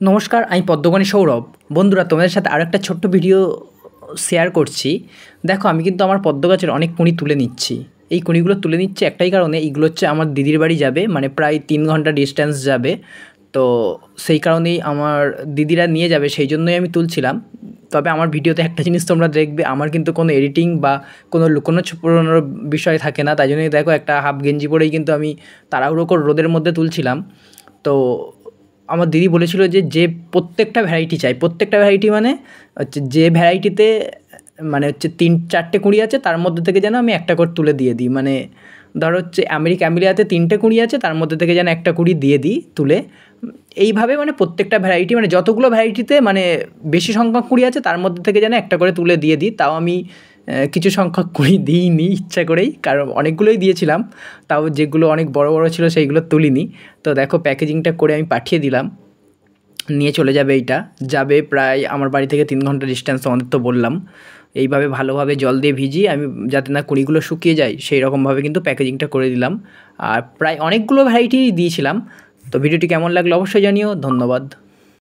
নমস্কার, আমি পদ্মমণি সৌরভ। বন্ধুরা, তোমাদের সাথে আরও একটা ছোট্ট ভিডিও শেয়ার করছি। দেখো, আমি কিন্তু আমার পদ্ম গাছের অনেক কুঁড়ি তুলে নিচ্ছি। এই কুঁড়িগুলো তুলে নিচ্ছি একটাই কারণে, এইগুলো হচ্ছে আমার দিদির বাড়ি যাবে, মানে প্রায় 3 ঘন্টা ডিস্ট্যান্স যাবে। তো সেই কারণেই আমার দিদিরা নিয়ে যাবে, সেই জন্যই আমি তুলছিলাম। তবে আমার ভিডিওতে একটা জিনিস তোমরা দেখবে, আমার কিন্তু কোনো এডিটিং বা কোনো লুকোনো ছুপোনোর বিষয় থাকে না। তাই জন্যই দেখো, একটা হাফ গেঞ্জি পরেই কিন্তু আমি তাড়াহুড়ো করে রোদের মধ্যে তুলছিলাম। তো আমার দিদি বলেছিল যে প্রত্যেকটা ভ্যারাইটি চাই, প্রত্যেকটা ভ্যারাইটি মানে হচ্ছে যে ভ্যারাইটিতে মানে হচ্ছে 3-4টে কুঁড়ি আছে, তার মধ্যে থেকে যেন আমি একটা করে তুলে দিয়ে দিই। মানে ধরো হচ্ছে ক্যামেলিয়াতে 3টে কুঁড়ি আছে, তার মধ্যে থেকে যেন একটা কুঁড়ি দিয়ে দিই তুলে। এইভাবে মানে প্রত্যেকটা ভ্যারাইটি, মানে যতগুলো ভ্যারাইটিতে মানে বেশি সংখ্যক কুঁড়ি আছে, তার মধ্যে থেকে যেন একটা করে তুলে দিয়ে দিই। তাও আমি কিছু সংখ্যক কুঁড়ি দিইনি ইচ্ছা করেই, কারণ অনেকগুলোই দিয়েছিলাম। তাও যেগুলো অনেক বড় বড় ছিল সেইগুলো তুলিনি। তো দেখো, প্যাকেজিংটা করে আমি পাঠিয়ে দিলাম, নিয়ে চলে যাবে। এইটা যাবে প্রায় আমার বাড়ি থেকে 3 ঘন্টা ডিস্ট্যান্স, তোমাদের তো বললাম। এইভাবে ভালোভাবে জল দিয়ে ভিজিয়ে আমি, যাতে না কুঁড়িগুলো শুকিয়ে যায়, সেই রকমভাবে কিন্তু প্যাকেজিংটা করে দিলাম। আর প্রায় অনেকগুলো ভ্যারাইটি দিয়েছিলাম। তো ভিডিওটি কেমন লাগলো অবশ্যই জানিও। ধন্যবাদ।